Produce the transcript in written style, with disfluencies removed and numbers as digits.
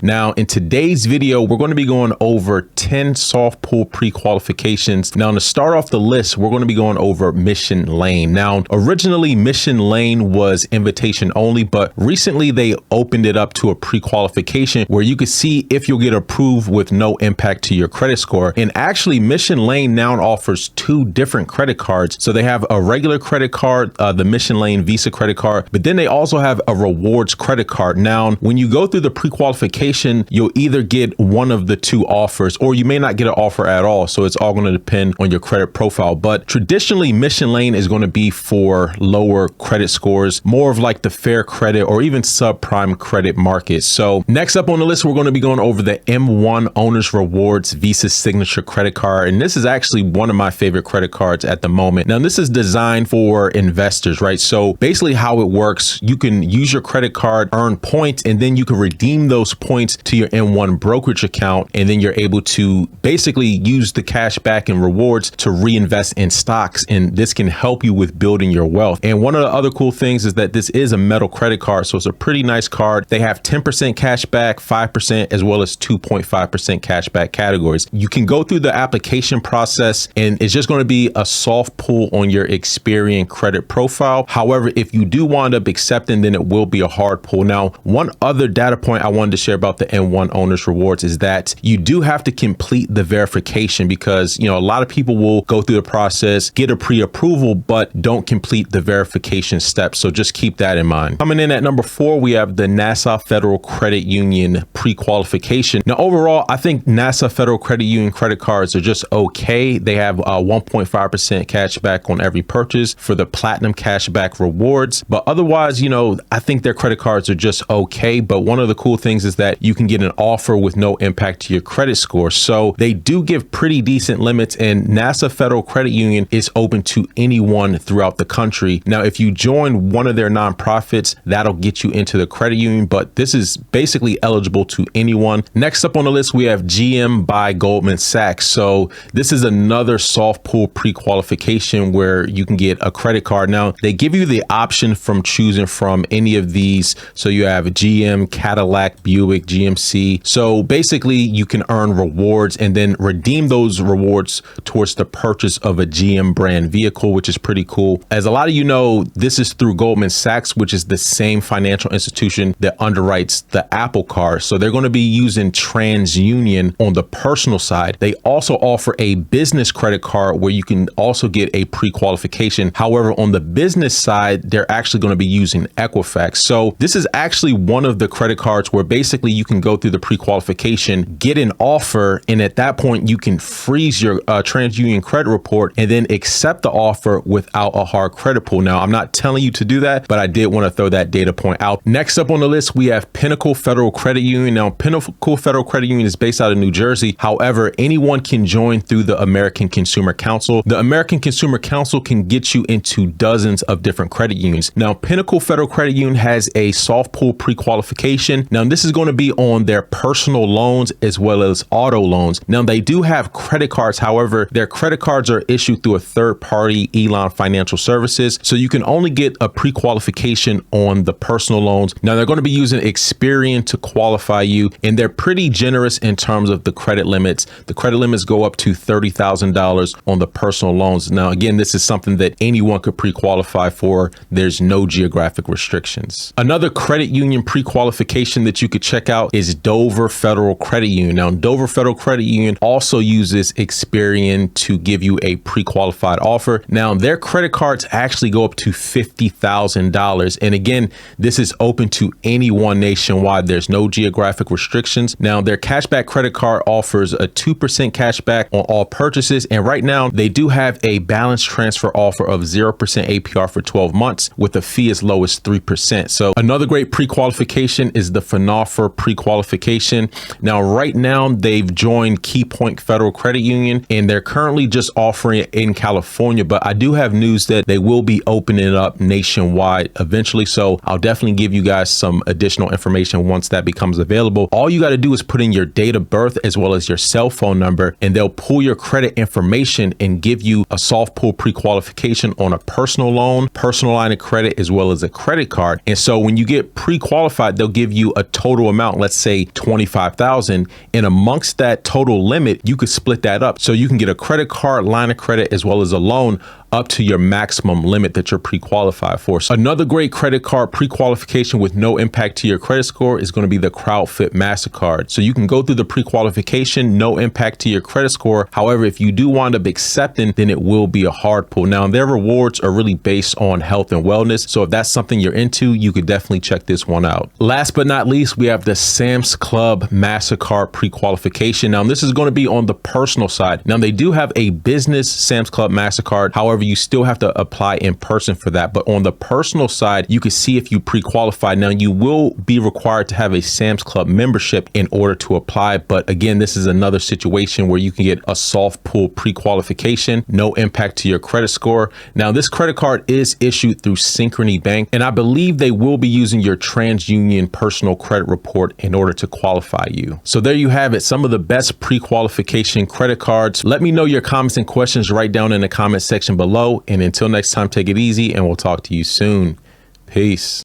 Now, in today's video, we're going to be going over 10 soft pull pre-qualifications. Now, to start off the list, we're going to be going over Mission Lane. Now, originally Mission Lane was invitation only, but recently they opened it up to a pre-qualification where you could see if you'll get approved with no impact to your credit score. And actually, Mission Lane now offers two different credit cards. So they have a regular credit card, the Mission Lane Visa credit card, but then they also have a rewards credit card. Now, when you go through the pre-qualification, you'll either get one of the two offers or you may not get an offer at all. So it's all going to depend on your credit profile. But traditionally, Mission Lane is going to be for lower credit scores, more of like the fair credit or even subprime credit market. So next up on the list, we're going to be going over the M1 Owner's Rewards Visa Signature credit card. And this is actually one of my favorite credit cards at the moment. Now, this is designed for investors, right? So basically how it works, you can use your credit card, earn points, and then you can redeem those points to your M1 brokerage account, and then you're able to basically use the cash back and rewards to reinvest in stocks, and this can help you with building your wealth. And one of the other cool things is that this is a metal credit card, so it's a pretty nice card. They have 10% cash back, 5%, as well as 2.5% cash back categories. You can go through the application process, and it's just going to be a soft pull on your Experian credit profile. However, if you do wind up accepting, then it will be a hard pull. Now, one other data point I wanted to share about the M1 Owner's Rewards is that you do have to complete the verification because, a lot of people will go through the process, get a pre-approval, but don't complete the verification steps. So just keep that in mind. Coming in at number 4, we have the Nassau Federal Credit Union pre-qualification. Now, overall, I think Nassau Federal Credit Union credit cards are just okay. They have 1.5% cash back on every purchase for the platinum cash back rewards. But otherwise, I think their credit cards are just okay. But one of the cool things is that you can get an offer with no impact to your credit score. So they do give pretty decent limits, and Nassau Federal Credit Union is open to anyone throughout the country. Now, if you join one of their nonprofits, that'll get you into the credit union, but this is basically eligible to anyone. Next up on the list, we have GM by Goldman Sachs. So this is another soft pull pre-qualification where you can get a credit card. Now, they give you the option from choosing from any of these. So you have GM, Cadillac, Buick, GMC. So basically you can earn rewards and then redeem those rewards towards the purchase of a GM brand vehicle, which is pretty cool. As a lot of you know, this is through Goldman Sachs, which is the same financial institution that underwrites the Apple Card. So they're going to be using TransUnion on the personal side. They also offer a business credit card where you can also get a pre-qualification. However, on the business side, they're actually going to be using Equifax. So this is actually one of the credit cards where basically you can go through the pre-qualification, get an offer, and at that point you can freeze your TransUnion credit report and then accept the offer without a hard credit pull. Now, I'm not telling you to do that, but I did want to throw that data point out. Next up on the list, we have Pinnacle Federal Credit Union. Now, Pinnacle Federal Credit Union is based out of New Jersey. However, anyone can join through the American Consumer Council. The American Consumer Council can get you into dozens of different credit unions. Now, Pinnacle Federal Credit Union has a soft pull pre-qualification. Now, this is going to be on their personal loans as well as auto loans. Now, they do have credit cards. However, their credit cards are issued through a third party, Elan Financial Services. So you can only get a pre-qualification on the personal loans. Now, they're going to be using Experian to qualify you, and they're pretty generous in terms of the credit limits. The credit limits go up to $30,000 on the personal loans. Now, again, this is something that anyone could pre-qualify for. There's no geographic restrictions. Another credit union pre-qualification that you could check out is Dover Federal Credit Union. Now, Dover Federal Credit Union also uses Experian to give you a pre-qualified offer. Now, their credit cards actually go up to $50,000. And again, this is open to anyone nationwide. There's no geographic restrictions. Now, their cashback credit card offers a 2% cashback on all purchases. And right now, they do have a balance transfer offer of 0% APR for 12 months with a fee as low as 3%. So another great pre-qualification is the FNOFR pre-qualification. Now, right now, they've joined Key Point Federal Credit Union, and they're currently just offering it in California. But I do have news that they will be opening it up nationwide eventually. So I'll definitely give you guys some additional information once that becomes available. All you got to do is put in your date of birth as well as your cell phone number, and they'll pull your credit information and give you a soft pull pre-qualification on a personal loan, personal line of credit, as well as a credit card. And so when you get pre-qualified, they'll give you a total amount amount, let's say 25,000, and amongst that total limit, you could split that up. So you can get a credit card, line of credit, as well as a loan up to your maximum limit that you're pre-qualified for. So another great credit card pre-qualification with no impact to your credit score is going to be the CrowdFit MasterCard. So you can go through the pre-qualification, no impact to your credit score. However, if you do wind up accepting, then it will be a hard pull. Now, their rewards are really based on health and wellness. So if that's something you're into, you could definitely check this one out. Last but not least, we have the Sam's Club MasterCard pre-qualification. Now, this is going to be on the personal side. Now, they do have a business Sam's Club MasterCard. However, you still have to apply in person for that. But on the personal side, you can see if you pre-qualify. Now, you will be required to have a Sam's Club membership in order to apply. But again, this is another situation where you can get a soft pull pre-qualification, no impact to your credit score. Now, this credit card is issued through Synchrony Bank, and I believe they will be using your TransUnion personal credit report in order to qualify you. So there you have it, some of the best pre-qualification credit cards. Let me know your comments and questions right down in the comment section below. And until next time, take it easy, and we'll talk to you soon. Peace.